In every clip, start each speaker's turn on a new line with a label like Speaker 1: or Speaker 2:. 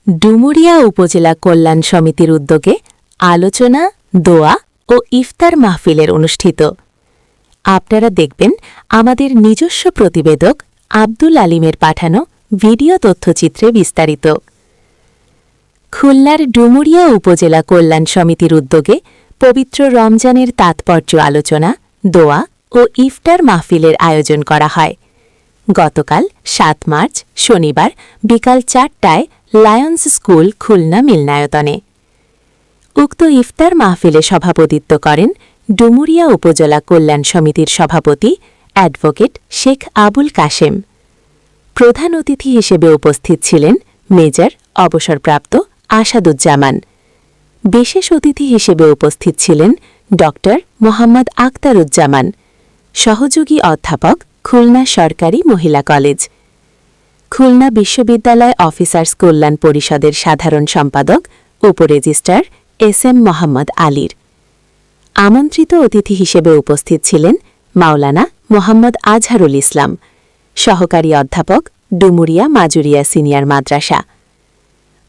Speaker 1: ডুমুরিয়া উপজেলা কল্যাণ সমিতির উদ্যোগে আলোচনা, দোয়া ও ইফতার মাহফিলের অনুষ্ঠিত। আপনারা দেখবেন আমাদের নিজস্ব প্রতিবেদক আব্দুল আলিমের পাঠানো ভিডিও তথ্যচিত্রে বিস্তারিত। খুলনার ডুমুরিয়া উপজেলা কল্যাণ সমিতির উদ্যোগে পবিত্র রমজানের তাৎপর্য আলোচনা, দোয়া ও ইফতার মাহফিলের আয়োজন করা হয়। গতকাল ৭ মার্চ শনিবার বিকাল ৪টায় লায়ন্স স্কুল খুলনা মিলনায়তনে। উক্ত ইফতার মাহফিলে সভাপতিত্ব করেন ডুমুরিয়া উপজেলা কল্যাণ সমিতির সভাপতি অ্যাডভোকেট শেখ আবুল কাশেম। প্রধান অতিথি হিসেবে উপস্থিত ছিলেন মেজর অবসরপ্রাপ্ত আসাদুজ্জামান। বিশেষ অতিথি হিসেবে উপস্থিত ছিলেন ড মোহাম্মদ আখতারুজ্জামান, সহযোগী অধ্যাপক, খুলনা সরকারি মহিলা কলেজ। খুলনা বিশ্ববিদ্যালয় অফিসার্স কল্যাণ পরিষদের সাধারণ সম্পাদক উপরেজিস্ট্রার এস.এম. মোহাম্মদ আলীর। আমন্ত্রিত অতিথি হিসেবে উপস্থিত ছিলেন মাওলানা মোহাম্মদ আজহারুল ইসলাম, সহকারী অধ্যাপক, ডুমুরিয়া মাজুরিয়া সিনিয়র মাদ্রাসা।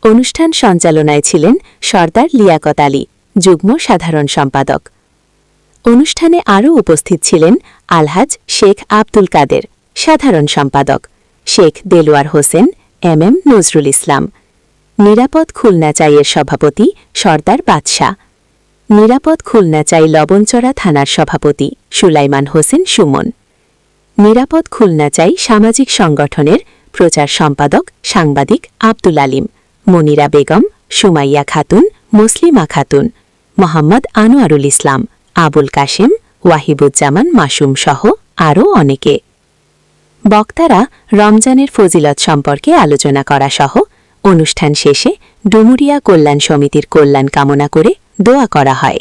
Speaker 1: অনুষ্ঠান সঞ্চালনায় ছিলেন সর্দার লিয়াকত আলী, যুগ্ম সাধারণ সম্পাদক। অনুষ্ঠানে আরও উপস্থিত ছিলেন আলহাজ শেখ আব্দুল কাদের, সাধারণ সম্পাদক, শেখ দেলোয়ার হোসেন, এম নজরুল ইসলাম। নিরাপদ খুলনা চাইয়ের সভাপতি সর্দার বাদশাহ। নিরাপদ খুলনা চাই লবণচড়া থানার সভাপতি সুলাইমান হোসেন সুমন। নিরাপদ খুলনা চাই সামাজিক সংগঠনের প্রচার সম্পাদক সাংবাদিক আব্দুল আলিম, মনিরা বেগম, সুমাইয়া খাতুন, মুসলিমা খাতুন, মোহাম্মদ আনোয়ারুল ইসলাম, আবুল কাশেম, ওয়াহিবুজ্জামান মাসুম সহ আরও অনেকে। বক্তারা রমজানের ফজিলত সম্পর্কে আলোচনা করা সহ অনুষ্ঠান শেষে ডুমুরিয়া কল্যাণ সমিতির কল্যাণ কামনা করে দোয়া করা হয়।